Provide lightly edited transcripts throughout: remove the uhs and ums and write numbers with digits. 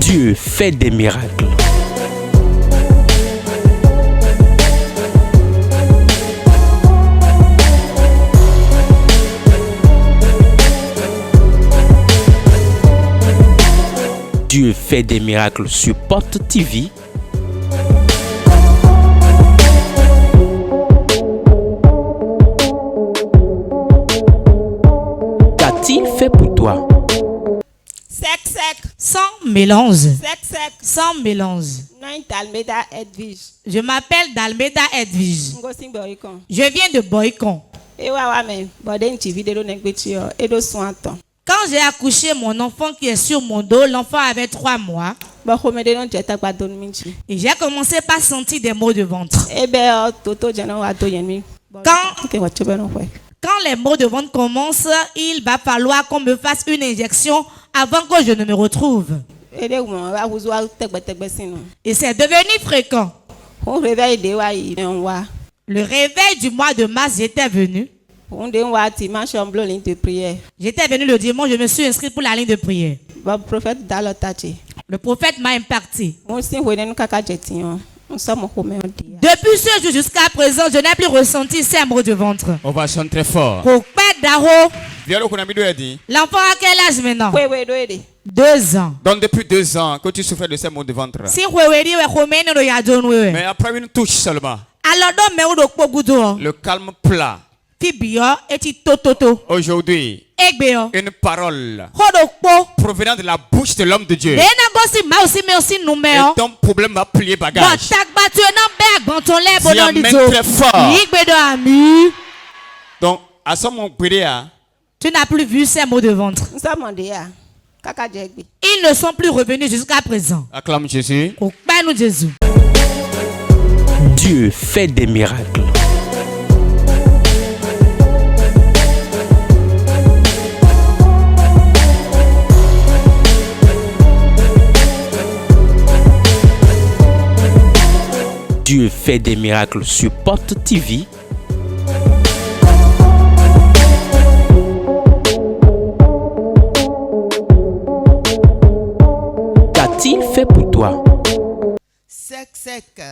Dieu fait des miracles. Dieu fait des miracles sur Porte TV. Qu'a-t-il fait pour toi? Sec. Sans mélange. Sec. Sans mélange. Dalmeda Edwige. Je m'appelle Dalmeda Edwige. Ngosi Boycon. Je viens de Boycon. Quand j'ai accouché mon enfant qui est sur mon dos, l'enfant avait 3 mois. Et j'ai commencé par sentir des maux de ventre. Quand les maux de ventre commencent, il va falloir qu'on me fasse une injection avant que je ne me retrouve. Et c'est devenu fréquent. Le réveil du mois de mars, j'étais venu. J'étais venu le dimanche, je me suis inscrit pour la ligne de prière. Le prophète m'a imparti. Depuis ce jour jusqu'à présent, je n'ai plus ressenti ces maux de ventre. On va chanter très fort. L'enfant a quel âge maintenant? 2 ans. Donc depuis 2 ans que tu souffrais de ces maux de ventre. Mais après une touche seulement. Le calme plat. Aujourd'hui, une parole provenant de la bouche de l'homme de Dieu. Et ton problème va plier bagage. Dis amen très fort. Donc, à ce moment, tu n'as plus vu ces maux de ventre. Ils ne sont plus revenus jusqu'à présent. Acclame Jésus. Dieu fait des miracles. Dieu fait des miracles sur Porte TV. Qu'a-t-il fait pour toi? Sec.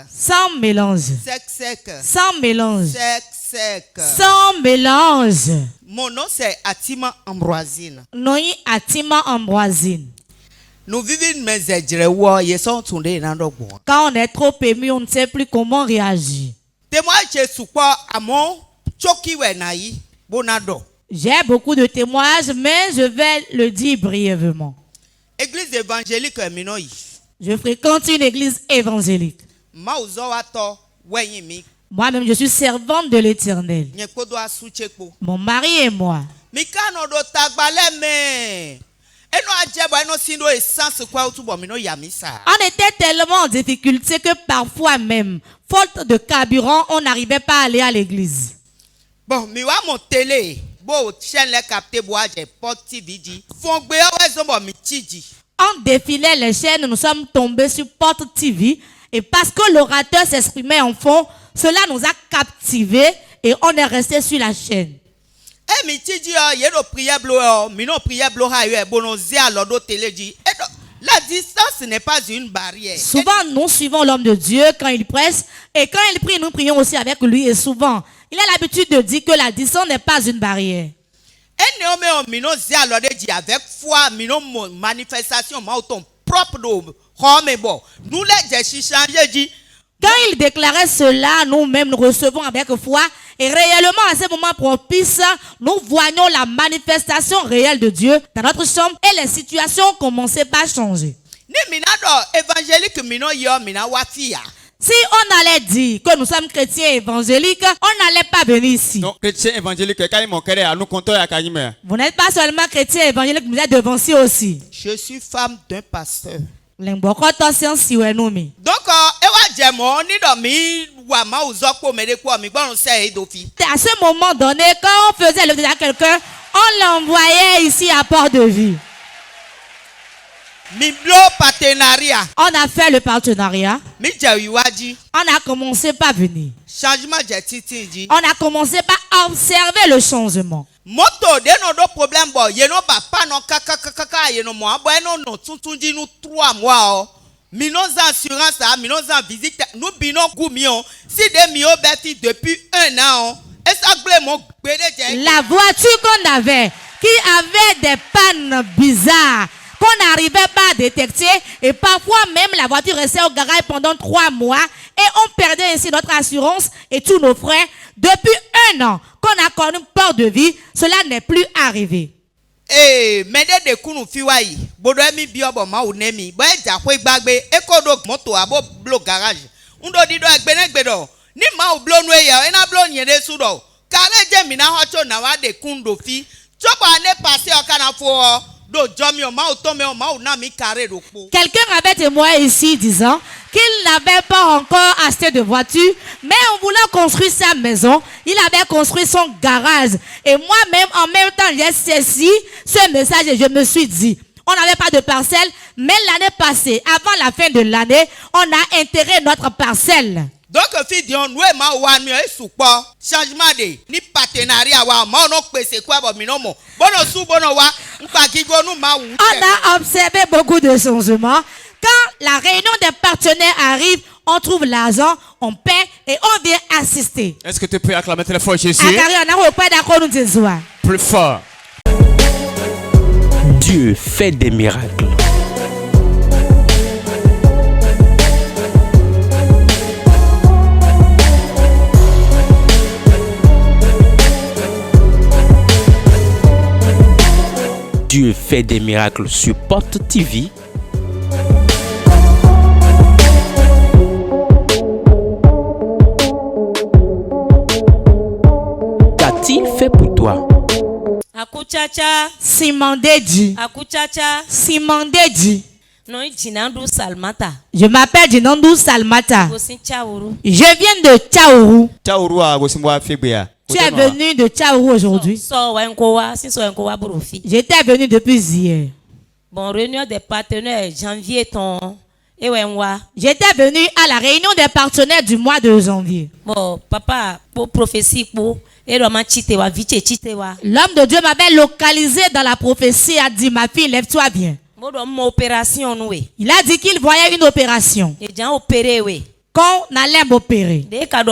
Sans mélange. Sec. Sans mélange. Sec. Sans mélange. Mon nom c'est Atima Ambroisine. Noi Atima Ambroisine. Nous vivons Quand on est trop ému, on ne sait plus comment réagir. J'ai beaucoup de témoignages, mais je vais le dire brièvement. Église évangélique Je fréquente une église évangélique. Moi-même, je suis servante de l'Éternel. Mon mari et moi. On était tellement en difficulté que parfois même, faute de carburant, on n'arrivait pas à aller à l'église. Bon, mon télé. On défilait les chaînes, nous sommes tombés sur Porte TV. Et parce que l'orateur s'exprimait en fond, cela nous a captivés et on est resté sur la chaîne. La distance n'est pas une barrière. Souvent, nous suivons l'homme de Dieu quand il presse. Et quand il prie, nous prions aussi avec lui. Et souvent, il a l'habitude de dire que la distance n'est pas une barrière. Avec foi, manifestation propre. Nous les quand il déclarait cela, nous-mêmes nous recevons avec foi. Et réellement, à ce moment propice, nous voyons la manifestation réelle de Dieu dans notre chambre et les situations commençaient à changer. Si on allait dire que nous sommes chrétiens évangéliques, on n'allait pas venir ici. Non, chrétien évangélique, vous n'êtes pas seulement chrétien évangélique, vous êtes devancier aussi. Je suis femme d'un pasteur. Donc, à ce moment donné, quand on faisait le à quelqu'un, on l'envoyait ici à Port-de-Vie. On a fait le partenariat. On a commencé par venir. On a commencé par observer le changement. Moto de no do problème bo ye no papa no kaka ye no mo abo no no tuntunji no 3 mois o minos assurance a minos visite nous bino gumion si de mio beti depuis 1 an et ça glé mon gbede. La voiture qu'on avait qui avait des pannes bizarres qu'on n'arrivait pas à détecter et parfois même la voiture restait au garage pendant 3 mois et on perdait ainsi notre assurance et tous nos frais. Depuis 1 an qu'on a connu peur de vie, cela n'est plus arrivé. Eh, mais de kunu fiwai, bodo mi biobo ma unemi, bo eja kwe gbagbe, ekodo moto abo blo garage. Undo dido egbenegbedo, ni ma ublo nwe ya, ena blo nyede sudo. Kare je mina hocho na wa de kundo fi, chopo ane passe okana fo do jomi o ma utome o ma unami carré do po. Quelqu'un avait témoigné ici disant qu'il n'avait pas encore acheté de voiture, mais en voulant construire sa maison, il avait construit son garage. Et moi-même, en même temps, j'ai saisi ce message et je me suis dit, on n'avait pas de parcelle, mais l'année passée, avant la fin de l'année, on a enterré notre parcelle. Donc, fille on nous ma wa mi e supo changement de ni partenariat wa ma no pèse quoi bo mi no mo bono su bono wa npa gigo nu ma wu. On a observé beaucoup de changements. Quand la réunion des partenaires arrive, on trouve l'argent, on paie et on vient assister. Est-ce que tu peux acclamer très fort Jésus? Plus fort. Dieu fait des miracles. Dieu fait des miracles sur Porte TV. Qu'a-t-il fait pour toi? Akuchacha. Simandedi. Akuchacha. Simandedi. Non, Jinandou Salmata. Je m'appelle Jinandou Salmata. Je viens de Tchaourou. Tu es venu de Tchaourou aujourd'hui. J'étais venu depuis hier. Bon, réunion des partenaires, janvier ton. J'étais venu à la réunion des partenaires du mois de janvier. Bon, papa, pour prophétie, pour. L'homme de Dieu m'avait localisé dans la prophétie, a dit, ma fille, lève-toi bien. Il a dit qu'il voyait une opération. Qu'on allait m'opérer. Quand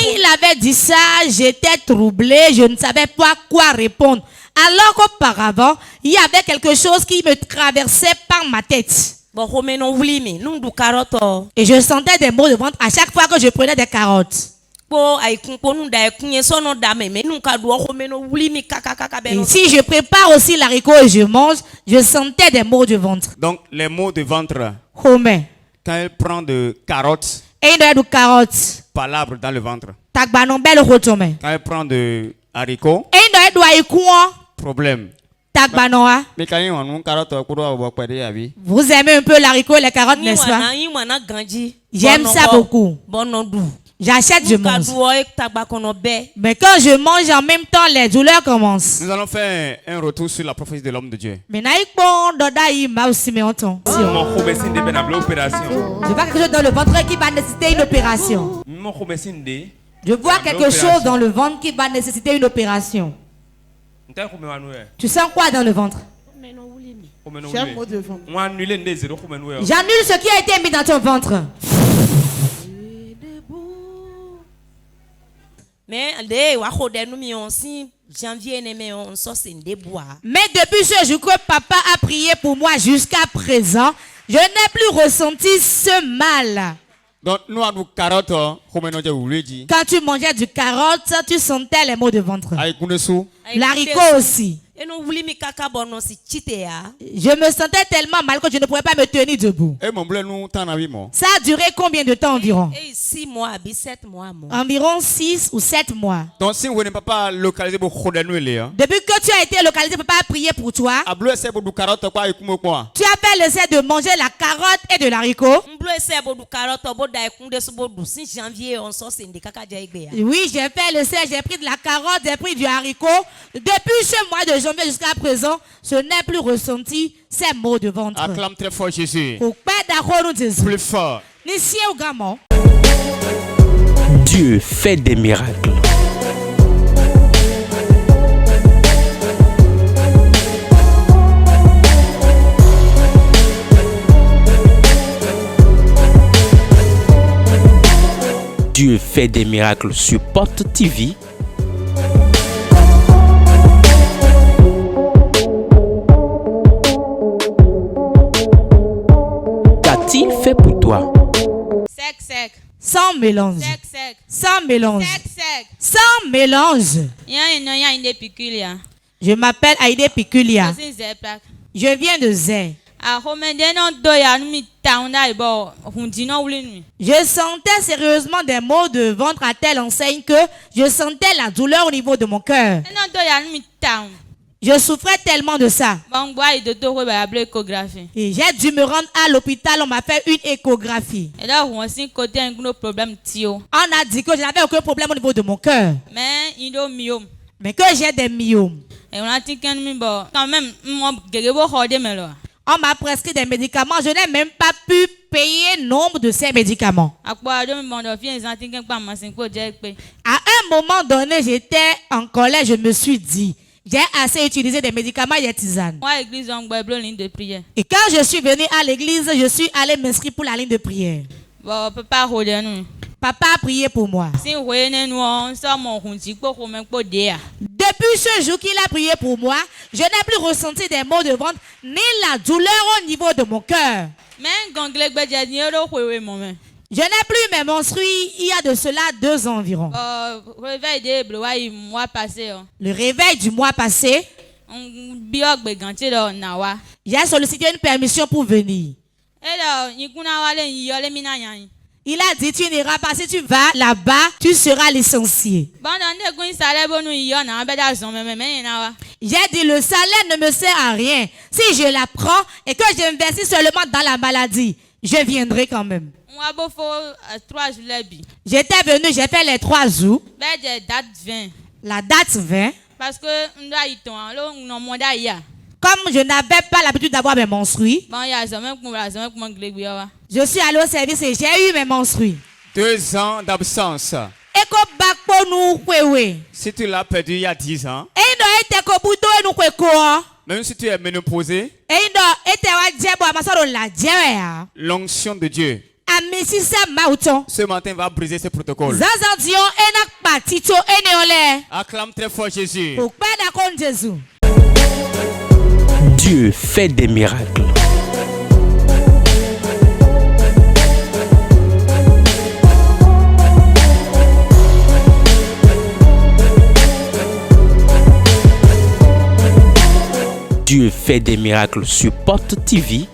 il avait dit ça, j'étais troublé, je ne savais pas quoi répondre. Alors qu'auparavant, il y avait quelque chose qui me traversait par ma tête. Et je sentais des maux de ventre à chaque fois que je prenais des carottes. Et si je prépare aussi l'haricot et je mange, je sentais des maux de ventre. Donc les maux de ventre, quand elle prend de carottes, palabres dans le ventre. Quand elle prend de haricots, problème. Vous aimez un peu l'haricot et les carottes, n'est-ce pas? J'aime ça beaucoup. J'achète, je mange. Mais quand je mange en même temps, les douleurs commencent. Nous allons faire un retour sur la prophétie de l'homme de Dieu. Je vois quelque chose dans le ventre qui va nécessiter une opération. Je vois quelque chose dans le ventre qui va nécessiter une opération. Tu sens quoi dans le ventre? J'annule ce qui a été mis dans ton ventre. Mais depuis ce jour que papa a prié pour moi jusqu'à présent, je n'ai plus ressenti ce mal. Donc, quand tu mangeais du carotte, tu sentais les maux de ventre. L'haricot aussi. Je me sentais tellement mal que je ne pouvais pas me tenir debout. Ça a duré combien de temps environ? 6 mois, 7 mois. Environ 6 ou 7 mois. Donc si vous n'êtes pas localisé pour depuis que tu as été localisé, papa a prié pour toi. Tu as fait l'essai de manger la carotte et de l'haricot. Oui, j'ai fait l'essai, j'ai pris de la carotte, j'ai pris du haricot. Depuis ce mois de janvier jusqu'à présent, je n'ai plus ressenti ces maux de ventre. Acclame très fort Jésus. Plus fort. Dieu Dieu fait des miracles. Dieu fait des miracles sur Porte TV. Qu'a-t-il fait pour toi? Sec. Sans mélange. Sec. Sans mélange. Sec. Sans mélange. Je m'appelle Aïdé Piculia. Je viens de Zé. Je sentais sérieusement des maux de ventre à telle enseigne que je sentais la douleur au niveau de mon cœur. Je souffrais tellement de ça. Et j'ai dû me rendre à l'hôpital, on m'a fait une échographie. On a dit que je n'avais aucun problème au niveau de mon cœur. Mais que j'ai des myomes. On m'a prescrit des médicaments, je n'ai même pas pu payer le nombre de ces médicaments. À un moment donné, j'étais en colère, je me suis dit, j'ai assez utilisé des médicaments et des tisanes. Et quand je suis venu à l'église, je suis allé m'inscrire pour la ligne de prière. Papa a prié pour moi. Depuis ce jour qu'il a prié pour moi, je n'ai plus ressenti des maux de ventre ni la douleur au niveau de mon cœur. Je n'ai plus mes menstrues il y a de cela 2 ans environ. Le réveil du mois passé, j'ai sollicité une permission pour venir. Il a dit, tu n'iras pas, si tu vas là-bas, tu seras licencié. J'ai dit, le salaire ne me sert à rien. Si je la prends et que j'investis seulement dans la maladie, je viendrai quand même. J'étais venu, j'ai fait les 3 jours. La date 20. Parce que comme je n'avais pas l'habitude d'avoir mes menstrues, je suis allé au service et j'ai eu mes menstrues. 2 ans d'absence. Si tu l'as perdu il y a 10 ans, même si tu es ménopausé, l'onction de Dieu ce matin va briser ce protocole. Acclame très fort Jésus. Dieu fait des miracles. Dieu fait des miracles sur Porte TV.